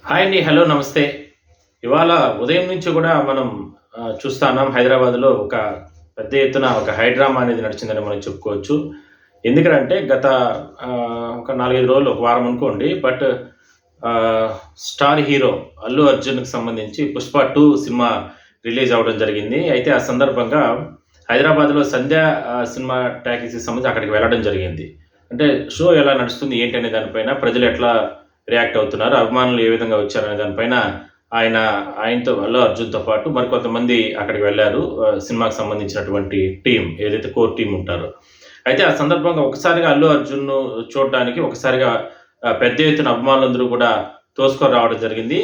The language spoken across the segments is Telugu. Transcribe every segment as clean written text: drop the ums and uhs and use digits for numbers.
హాయ్ అండి. హలో. నమస్తే. ఇవాళ ఉదయం నుంచి కూడా మనం చూస్తా ఉన్నాం హైదరాబాద్‌లో ఒక పెద్ద ఎత్తున ఒక హైడ్రామా అనేది నడిచిందని మనం చెప్పుకోవచ్చు. ఎందుకనంటే గత ఒక 4, 5 రోజులు, ఒక వారం అనుకోండి. బట్ ఆహ్, స్టార్ హీరో అల్లు అర్జున్‌కి సంబంధించి 'పుష్ప 2' సినిమా రిలీజ్ అవ్వడం జరిగింది. అయితే ఆ సందర్భంగా హైదరాబాద్‌లో 'సంధ్య' సినిమా టాకీస్‌కి సంబంధించి అక్కడికి వెళ్ళడం జరిగింది. అంటే షో ఎలా నడుస్తుంది, ఏంటి అనే దానిపైన ప్రజలు ఎట్లా రియాక్ట్ అవుతున్నారు, అభిమానులు ఏ విధంగా వచ్చారనే దానిపైన ఆయన ఆయనతో అల్లు అర్జున్‌తో పాటు మరికొంతమంది అక్కడికి వెళ్లారు. సినిమాకి సంబంధించినటువంటి టీమ్, ఏదైతే కోర్ టీమ్ ఉంటారో. అయితే ఆ సందర్భంగా ఒకసారిగా అల్లు అర్జున్‌ను చూడడానికి ఒకసారిగా పెద్ద ఎత్తున అభిమానులందరూ కూడా తోసుకొని రావడం జరిగింది.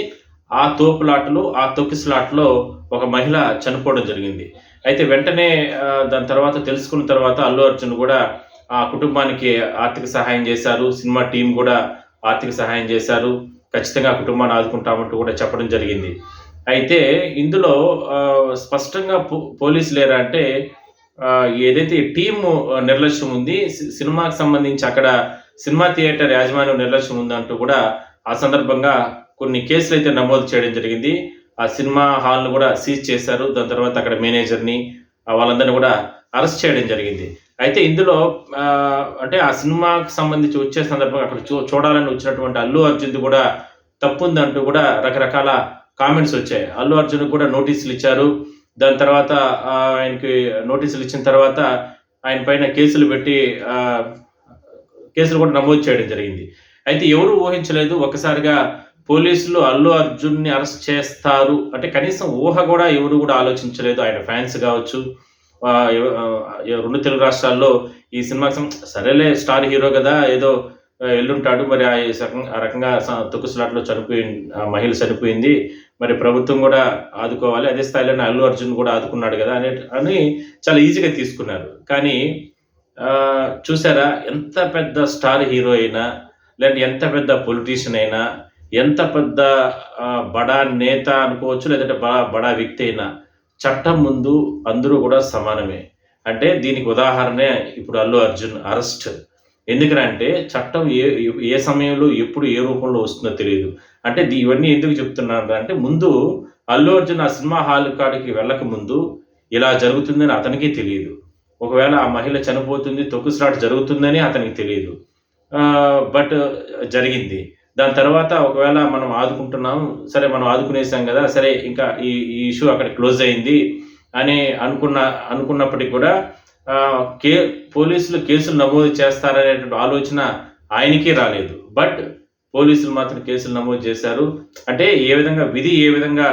ఆ తోపులాటలు, ఆ తొక్కిసలాటలో ఒక మహిళ చనిపోవడం జరిగింది. అయితే వెంటనే దాని తర్వాత తెలుసుకున్న తర్వాత అల్లు అర్జున్ కూడా ఆ కుటుంబానికి ఆర్థిక సహాయం చేశారు. సినిమా టీమ్ కూడా ఆర్థిక సహాయం చేశారు. ఖచ్చితంగా ఆ కుటుంబాన్ని ఆదుకుంటామంటూ కూడా చెప్పడం జరిగింది. అయితే ఇందులో స్పష్టంగా పోలీసులేరా అంటే ఏదైతే టీము నిర్లక్ష్యం ఉంది, సినిమాకి సంబంధించి అక్కడ సినిమా థియేటర్ యాజమాన్యం నిర్లక్ష్యం ఉందంటూ కూడా ఆ సందర్భంగా కొన్ని కేసులైతే నమోదు చేయడం జరిగింది. ఆ సినిమా హాల్‌ను కూడా సీజ్ చేశారు. దాని తర్వాత అక్కడ మేనేజర్‌ని వాళ్ళందరిని కూడా అరెస్ట్ చేయడం జరిగింది. అయితే ఇందులో అంటే ఆ సినిమాకి సంబంధించి వచ్చే సందర్భంగా అక్కడ చూడాలని వచ్చినటువంటి అల్లు అర్జున్‌ది కూడా తప్పుందంటూ కూడా రకరకాల కామెంట్స్ వచ్చాయి. అల్లు అర్జున్‌కి కూడా నోటీసులు ఇచ్చారు. దాని తర్వాత ఆయనకి నోటీసులు ఇచ్చిన తర్వాత ఆయన పైన కేసులు పెట్టి కేసులు కూడా నమోదు చేయడం జరిగింది. అయితే ఎవరు ఊహించలేదు ఒక్కసారిగా పోలీసులు అల్లు అర్జున్‌ని అరెస్ట్ చేస్తారు అంటే కనీసం ఊహ కూడా ఎవరు కూడా ఆలోచించలేదు. ఆయన ఫ్యాన్స్ కావచ్చు, 2 తెలుగు రాష్ట్రాల్లో ఈ సినిమాకి సరేలే స్టార్ హీరో గదా! ఏదో ఎళ్ళుంటాడు. మరి ఆ రకంగా తొక్కిసలాటలో ఆ మహిళ చనిపోయింది. మరి ప్రభుత్వం గూడా ఆదుకోవాలి. అదే స్థాయిలోనే అల్లు అర్జున్ గూడా ఆదుకున్నాడు గదా! అని చాలా ఈజీగా తీసుకున్నారు. కానీ చూసారా, ఎంత పెద్ద స్టార్ హీరో అయినా, లేదంటే ఎంత పెద్ద పొలిటీషియన్ అయినా, ఎంత పెద్ద బడా నేత అనుకోవచ్చు, లేదంటే బడా వ్యక్తి అయినా చట్టం ముందు అందరూ గూడా సమానమే. అంటే దీనికి ఉదాహరణే ఇప్పుడు అల్లు అర్జున్ అరెస్ట్. ఎందుకనంటే చట్టం ఏ సమయంలో, ఎప్పుడు, ఏ రూపంలో వస్తుందో తెలీదు. అంటే ఇవన్నీ ఎందుకు చెప్తున్నానంటే ముందు అల్లు అర్జున్ ఆ సినిమా హాల్ కాడికి వెళ్ళకముందు ఇలా జరుగుతుందని అతనికే తెలీదు. ఒకవేళ ఆ మహిళ చనిపోతుంది, తొక్కిసలాట జరుగుతుందని అతనికి తెలీదు. బట్ జరిగింది. దాని తర్వాత ఒకవేళ మనం ఆదుకుంటున్నాం, సరే మనం ఆదుకునేసాం గదా! సరే ఇంకా ఈ ఇష్యూ అక్కడ క్లోజ్ అయింది అని అనుకున్నప్పటికి కూడా ఆహ్, కే పోలీసులు కేసులు నమోదు చేస్తారనేటువంటి ఆలోచన ఆయనకి రాలేదు. బట్ పోలీసులు మాత్రం కేసులు నమోదు చేశారు. అంటే ఏ విధంగా విధి ఏ విధంగా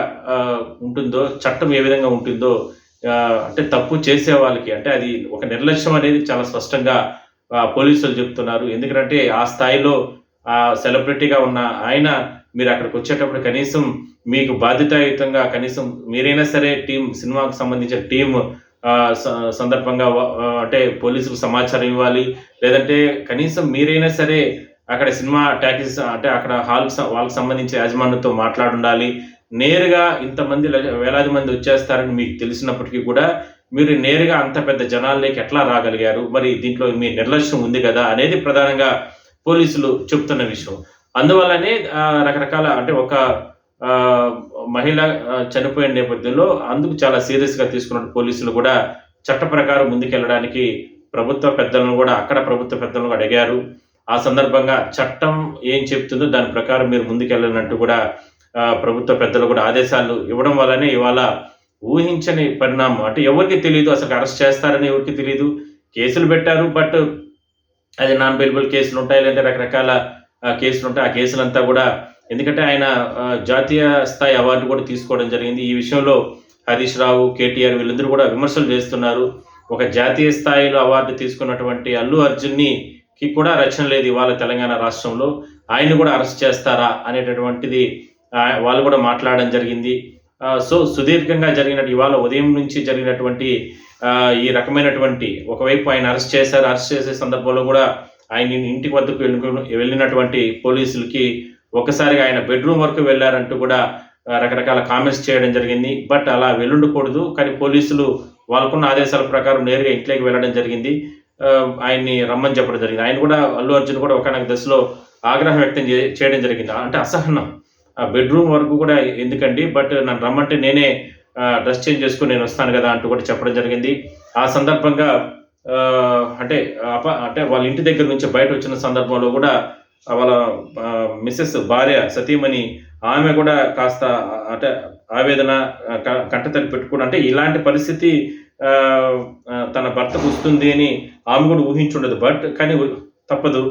ఉంటుందో, చట్టం ఏ విధంగా ఉంటుందో, అంటే తప్పు చేసే వాళ్ళకి అంటే అది ఒక నిర్లక్ష్యం అనేది చాలా స్పష్టంగా పోలీసులు చెప్తున్నారు. ఎందుకంటే ఆ స్థాయిలో సెలబ్రిటీగా ఉన్న ఆయన మీరక్కడికొచ్చేటప్పుడు కనీసం మీకు బాధ్యతాయుతంగా కనీసం మీరైనా సరే సినిమాకు సంబంధించిన టీమ్ సందర్భంగా అంటే పోలీసులకు సమాచారం ఇవ్వాలి. లేదంటే కనీసం మీరైనా సరే అక్కడ సినిమా టాకీస్ అంటే అక్కడ వాళ్ళకి సంబంధించి యాజమాన్యంతో మాట్లాడుండాలి. నేరుగా ఇంతమంది వేలాది మంది వచ్చేస్తారని మీకు తెలిసినప్పటికీ కూడా మీరు నేరుగా అంత పెద్ద జనాల్లోకి ఎట్లా రాగలిగారు? మరి దీంట్లో మీ నిర్లక్ష్యం ఉంది గదా! అనేది ప్రధానంగా పోలీసులు చెప్తున్న విషయం. అందువల్లనే రకరకాల అంటే ఒక మహిళ చనిపోయిన నేపథ్యంలో అందుకు చాలా సీరియస్‌గా తీసుకున్న పోలీసులు కూడా చట్ట ప్రకారం ముందుకెళ్ళడానికి ప్రభుత్వ పెద్దలను కూడా అడిగారు. ఆ సందర్భంగా చట్టం ఏం చెప్తుందో దాని ప్రకారం మీరు ముందుకెళ్ళాలంటూ కూడా ప్రభుత్వ పెద్దలు కూడా ఆదేశాలు ఇవ్వడం వల్లనే ఇవాళ ఊహించని పరిణామం. అంటే ఎవరికీ తెలీదు, అసలు అరెస్ట్ చేస్తారని ఎవరికీ తెలీదు. కేసులు పెట్టారు. బట్ అది నాన్ బెయిలబుల్ కేసులుంటాయి. లేదంటే రకరకాల కేసులుంటాయి. ఆ కేసులంతా కూడా ఎందుకంటే ఆయన జాతీయ స్థాయి అవార్డు కూడా తీసుకోవడం జరిగింది. ఈ విషయంలో హరీష్ రావు, కేటీఆర్ వీళ్ళందరూ కూడా విమర్శలు చేస్తున్నారు. ఒక జాతీయ స్థాయిలో అవార్డు తీసుకున్నటువంటి అల్లు అర్జున్‌కి కూడా రక్షణ లేదు ఇవాళ తెలంగాణ రాష్ట్రంలో. ఆయన్ని కూడా అరెస్ట్ చేస్తారా అనేటటువంటిది వాళ్ళు కూడా మాట్లాడడం జరిగింది. సో సుదీర్ఘంగా ఇవాళ ఉదయం నుంచి జరిగినటువంటి ఈ రకమైనటువంటి ఒకవైపు ఆయన అరెస్ట్ చేశారు. అరెస్ట్ చేసే సందర్భంలో కూడా ఆయన ఇంటి వద్దకు వెళ్ళినటువంటి పోలీసులకి ఒక్కసారిగా ఆయన బెడ్‌రూమ్ వరకు వెళ్లారంటూ కూడా రకరకాల కామెంట్స్ చేయడం జరిగింది. బట్ అలా వెళ్ళుండకూడదు. కానీ పోలీసులు వాళ్ళకున్న ఆదేశాల ప్రకారం నేరుగా ఇంట్లోకి వెళ్ళడం జరిగింది. ఆయన్ని రమ్మని చెప్పడం జరిగింది. ఆయన కూడా అల్లు అర్జున్ కూడా ఒకానొక దశలో ఆగ్రహం వ్యక్తం చేయడం జరిగింది. అంటే అసహనం. ఆ బెడ్రూమ్ వరకు కూడా ఎందుకండి, బట్ నన్ను రమ్మంటే నేనే డ్రెస్ చేంజ్ చేసుకొని నేను వస్తాను కదా అంటూ కూడా చెప్పడం జరిగింది. ఆ సందర్భంగా అంటే వాళ్ళ ఇంటి దగ్గర నుంచి బయట వచ్చిన సందర్భంలో కూడా వాళ్ళ మిసెస్ భార్య సతీమణి ఆమె కూడా కాస్త అంటే ఆవేదన కంటతడి పెట్టుకుని, అంటే ఇలాంటి పరిస్థితి తన భర్తకు వస్తుంది అని ఆమె కూడా ఊహించుండదు. బట్ కానీ తప్పదు,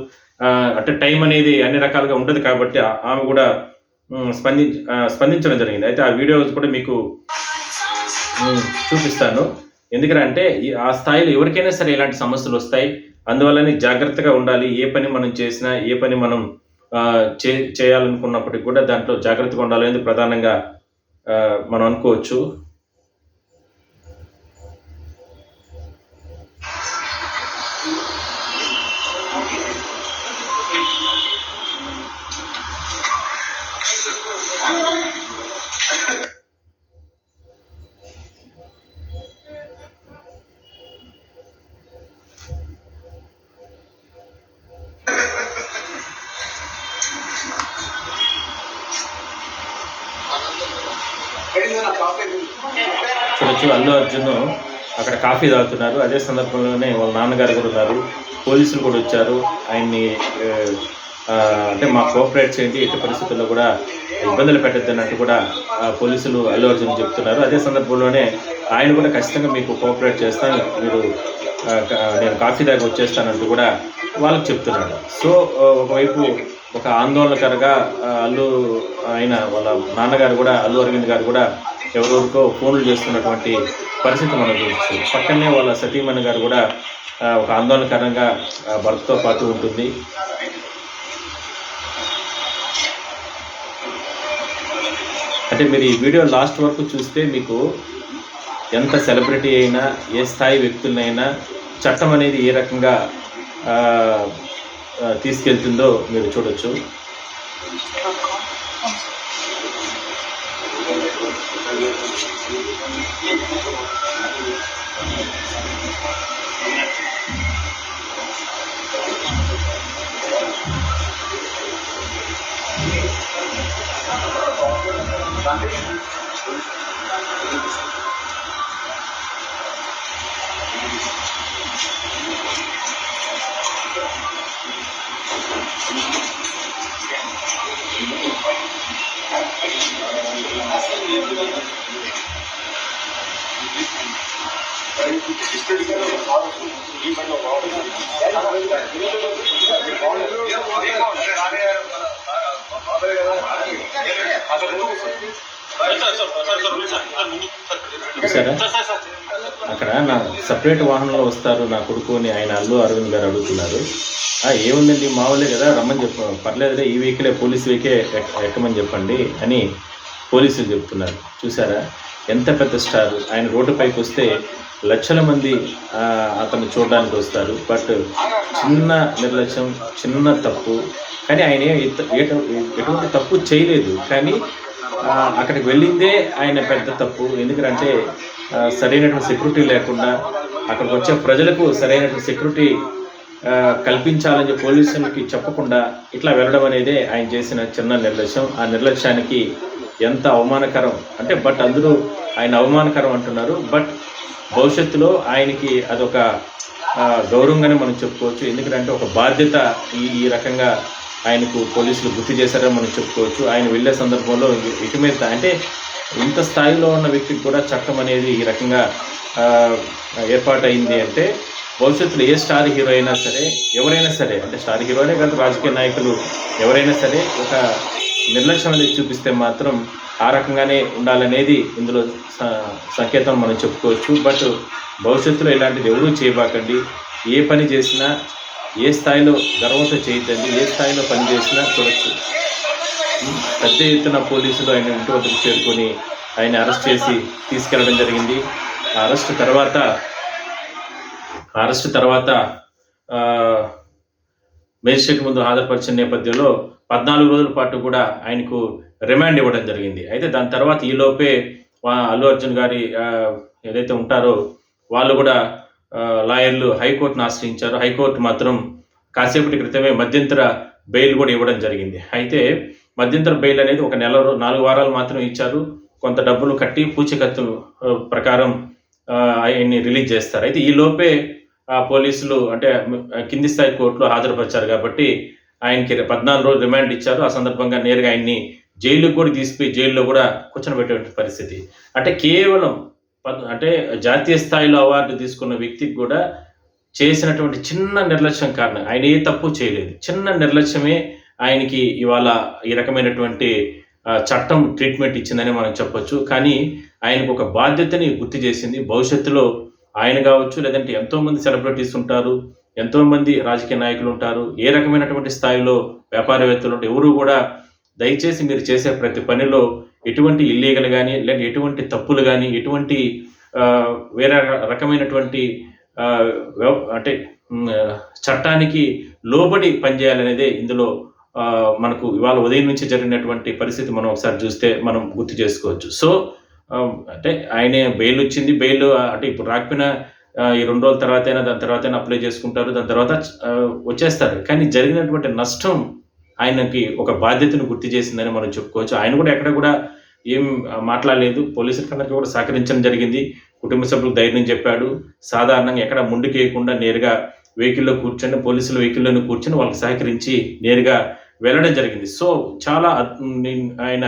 అంటే టైం అనేది అన్ని రకాలుగా ఉండదు కాబట్టి ఆమె కూడా స్పందించడం జరిగింది. అయితే ఆ వీడియోస్ కూడా మీకు చూపిస్తాను. ఎందుకంటే ఆ స్థాయిలో ఎవరికైనా సరే ఇలాంటి సమస్యలు వస్తాయి. అందువల్లనే జాగ్రత్తగా ఉండాలి. ఏ పని మనం చేసినా, ఏ పని మనం చేయాలనుకున్నప్పటికీ కూడా దాంట్లో జాగ్రత్తగా ఉండాలనేది ప్రధానంగా మనం అనుకోవచ్చు. చూడొచ్చు, అల్లు అర్జున్ అక్కడ కాఫీ తాగుతున్నారు. అదే సందర్భంలోనే వాళ్ళ నాన్నగారు కూడా ఉన్నారు, పోలీసులు కూడా వచ్చారు. ఆయన్ని అంటే మా కోఆపరేట్ చేయండి, ఎట్టి పరిస్థితుల్లో కూడా ఇబ్బందులు పెట్టద్దు అన్నట్టు కూడా పోలీసులు అల్లు అర్జున్ చెప్తున్నారు. అదే సందర్భంలోనే ఆయన కూడా ఖచ్చితంగా మీకు కోఆపరేట్ చేస్తాను, మీరు నేను కాఫీ దాకా వచ్చేస్తానంటూ కూడా వాళ్ళకి చెప్తున్నాడు. సో ఒకవైపు ఒక ఆందోళనకరంగా వాళ్ళ నాన్నగారు కూడా, అల్లు అరవింద్ గారు కూడా ఎవరెవరికో ఫోన్లు చేస్తున్నటువంటి పరిస్థితి మనం చూడవచ్చు. పక్కనే వాళ్ళ సతీమణి గారు కూడా ఒక ఆందోళనకరంగా భర్తతో పాటు ఉంటుంది. అంటే మీరు ఈ వీడియో లాస్ట్ వరకు చూస్తే మీకు ఎంత సెలబ్రిటీ అయినా, ఏ స్థాయి వ్యక్తులనైనా చట్టం అనేది ఏ రకంగా తీసుకెళ్తుందో మీరు చూడొచ్చు. చూసారా, అక్కడ నా సపరేట్ వాహనంలో వస్తారు నా కొడుకు అని ఆయన అల్లు అరవింద్ గారు అడుగుతున్నారు. ఏముందండి, మామూలే కదా, రమ్మని చెప్ప పర్లేదులే, ఈ వెహికలే, పోలీస్ వెహికలే ఎక్కమని చెప్పండి అని పోలీసులు చెప్తున్నారు. చూసారా, ఎంత పెద్ద స్టార్. ఆయన రోడ్డుపైకి వస్తే లక్షల మంది అతను చూడడానికి వస్తారు. బట్ చిన్న నిర్లక్ష్యం, చిన్న తప్పు, కానీ ఆయన ఎటువంటి తప్పు చేయలేదు. కానీ అక్కడికి వెళ్ళిందే ఆయన పెద్ద తప్పు. ఎందుకంటే సరైనటువంటి సెక్యూరిటీ లేకుండా, అక్కడికి వచ్చే ప్రజలకు సరైనటువంటి సెక్యూరిటీ కల్పించాలని పోలీసులకి చెప్పకుండా ఇట్లా వెళ్ళడం అనేది ఆయన చేసిన చిన్న నిర్లక్ష్యం. ఆ నిర్లక్ష్యానికి ఎంత అవమానకరం అంటే, బట్ అందరూ ఆయన అవమానకరం అంటున్నారు. బట్ భవిష్యత్తులో ఆయనకి అదొక గౌరవంగానే మనం చెప్పుకోవచ్చు. ఎందుకంటే ఒక బాధ్యత ఈ రకంగా ఆయనకు పోలీసులు గుర్తు చేశారని మనం చెప్పుకోవచ్చు. ఆయన వెళ్ళే సందర్భంలో ఇటు మీద అంటే ఇంత స్థాయిలో ఉన్న వ్యక్తికి కూడా చట్టం అనేది ఈ రకంగా ఏర్పాటైంది అంటే, భవిష్యత్తులో ఏ స్టార్ హీరో అయినా సరే, ఎవరైనా సరే, అంటే స్టార్ హీరోనే కాదు, రాజకీయ నాయకులు ఎవరైనా సరే ఒక నిర్లక్ష్యం అనేది చూపిస్తే మాత్రం ఆ రకంగానే ఉండాలనేది ఇందులో సంకేతం మనం చెప్పుకోవచ్చు. బట్ భవిష్యత్తులో ఇలాంటిది ఎవరూ చేయబాకండి. ఏ పని చేసినా ఏ స్థాయిలో గర్వంతో చేయొద్దండి. ఏ స్థాయిలో పని చేసినా చూడొచ్చు, పెద్ద ఎత్తున పోలీసులు ఆయన ఇంటి వద్దకు చేరుకొని ఆయన అరెస్ట్ చేసి తీసుకెళ్లడం జరిగింది. ఆ అరెస్ట్ తర్వాత మేజిస్ట్రేట్ ముందు హాజరుపరిచిన నేపథ్యంలో 14 రోజుల పాటు కూడా ఆయనకు రిమాండ్ ఇవ్వడం జరిగింది. అయితే దాని తర్వాత ఈలోపే అల్లు అర్జున్ గారి ఏదైతే ఉంటారో వాళ్ళు కూడా లాయర్లు హైకోర్టును ఆశ్రయించారు. హైకోర్టు మాత్రం కాసేపటి క్రితమే మధ్యంతర బెయిల్ కూడా ఇవ్వడం జరిగింది. అయితే మధ్యంతర బెయిల్ అనేది ఒక 4 వారాలు మాత్రం ఇచ్చారు. కొంత డబ్బులు కట్టి పూచీకత్తు ప్రకారం ఆయన్ని రిలీజ్ చేస్తారు. అయితే ఈ లోపే పోలీసులు అంటే కింది స్థాయి కోర్టులో హాజరుపరిచారు కాబట్టి ఆయనకి 14 రోజులు రిమాండ్ ఇచ్చారు. ఆ సందర్భంగా నేరుగా ఆయన్ని జైలుకి కూడా తీసుకుపోయి జైల్లో కూడా కూర్చొనబెట్టే పరిస్థితి. అంటే కేవలం అంటే జాతీయ స్థాయిలో అవార్డు తీసుకున్న వ్యక్తికి కూడా చేసినటువంటి చిన్న నిర్లక్ష్యం కారణం ఆయన ఏ తప్పు చేయలేదు. చిన్న నిర్లక్ష్యమే ఆయనకి ఇవాళ ఈ రకమైనటువంటి చట్టం ట్రీట్మెంట్ ఇచ్చిందని మనం చెప్పొచ్చు. కానీ ఆయనకు ఒక బాధ్యతని గుర్తు చేసింది. భవిష్యత్తులో ఆయన కావచ్చు, లేదంటే ఎంతోమంది సెలబ్రిటీస్ ఉంటారు, ఎంతోమంది రాజకీయ నాయకులు ఉంటారు, ఏ రకమైనటువంటి స్థాయిలో వ్యాపారవేత్తలు ఉంటారు. ఎవరు కూడా దయచేసి మీరు చేసే ప్రతి పనిలో ఎటువంటి ఇల్లీగల్ కానీ, లేదా ఎటువంటి తప్పులు కానీ, ఎటువంటి వేరే రకమైనటువంటి అంటే చట్టానికి లోబడి పనిచేయాలనేదే ఇందులో మనకు ఇవాళ ఉదయం నుంచి జరిగినటువంటి పరిస్థితి మనం ఒకసారి చూస్తే మనం గుర్తు చేసుకోవచ్చు. సో అంటే ఆయనే బెయిల్ వచ్చింది. బెయిల్ అంటే ఇప్పుడు రాకపోయినా ఈ 2 రోజుల తర్వాతైనా దాని తర్వాతైనా అప్లై చేసుకుంటారు. దాని తర్వాత వచ్చేస్తారు. కానీ జరిగినటువంటి నష్టం ఆయనకి ఒక బాధ్యతను గుర్తు చేసిందని మనం చెప్పుకోవచ్చు. ఆయన కూడా ఎక్కడ కూడా ఏం మాట్లాడలేదు. పోలీసులకి అందరికీ కూడా సహకరించడం జరిగింది. కుటుంబ సభ్యులకు ధైర్యం చెప్పాడు. సాధారణంగా ఎక్కడ ముందుకేయకుండా నేరుగా వెహికల్లో కూర్చొని, పోలీసుల వెహికల్లోనే కూర్చొని వాళ్ళకి సహకరించి నేరుగా వెళ్ళడం జరిగింది. సో చాలా ఆయన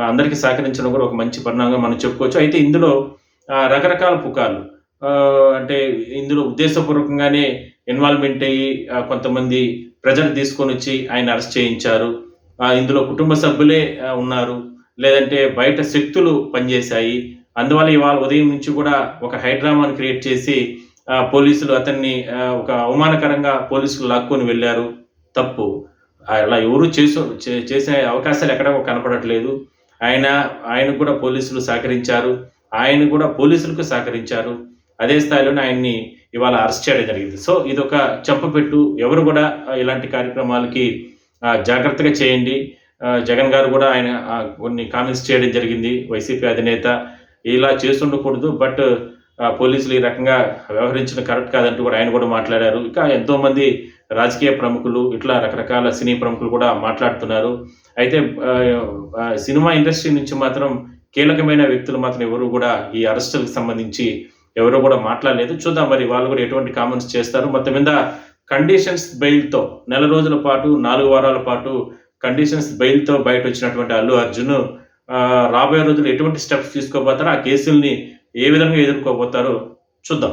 అందరికీ సహకరించడం కూడా ఒక మంచి పరిణామంగా మనం చెప్పుకోవచ్చు. అయితే ఇందులో రకరకాల పుకార్లు అంటే ఇందులో ఉద్దేశపూర్వకంగానే ఇన్వాల్వ్మెంట్ అయ్యి కొంతమంది ప్రజలు తీసుకొని వచ్చి ఆయన అరెస్ట్ చేయించారు. ఇందులో కుటుంబ సభ్యులే ఉన్నారు, లేదంటే బయట శక్తులు పనిచేశాయి. అందువల్ల ఇవాళ ఉదయం నుంచి కూడా ఒక హైడ్రామాను క్రియేట్ చేసి పోలీసులు అతన్ని ఒక అవమానకరంగా పోలీసులు లాక్కొని వెళ్ళారు. తప్పు. అలా ఎవరు చేసే అవకాశాలు ఎక్కడ కనపడట్లేదు. ఆయనకు కూడా పోలీసులు సహకరించారు. ఆయన కూడా పోలీసులకు సహకరించారు. అదే స్థాయిలోనే ఆయన్ని ఇవాళ అరెస్ట్ చేయడం జరిగింది. సో ఇదొక చెంపపెట్టు. ఎవరు కూడా ఇలాంటి కార్యక్రమాలకి జాగ్రత్తగా చేయండి. జగన్ గారు కూడా ఆయన కొన్ని కామెంట్స్ చేయడం జరిగింది. వైసీపీ అధినేత ఇలా చేస్తుండకూడదు, బట్ పోలీసులు ఈ రకంగా వ్యవహరించడం కరెక్ట్ కాదంటూ కూడా ఆయన కూడా మాట్లాడారు. ఇంకా ఎంతోమంది రాజకీయ ప్రముఖులు, ఇట్లా రకరకాల సినీ ప్రముఖులు కూడా మాట్లాడుతున్నారు. అయితే సినిమా ఇండస్ట్రీ నుంచి మాత్రం కీలకమైన వ్యక్తులు మాత్రం ఎవరు కూడా ఈ అరెస్టులకు సంబంధించి ఎవరు కూడా మాట్లాడలేదు. చూద్దాం మరి వాళ్ళు కూడా ఎటువంటి కామెంట్స్ చేస్తారు. మొత్తం మీద కండిషన్స్ బెయిల్తో 4 రోజుల పాటు, 4 వారాల పాటు కండిషన్స్ బెయిల్తో బయట వచ్చినటువంటి అల్లు అర్జున్ రాబోయే రోజుల్లో ఎటువంటి స్టెప్స్ తీసుకోబోతారో, ఆ కేసుల్ని ఏ విధంగా ఎదుర్కోబోతారో చూద్దాం.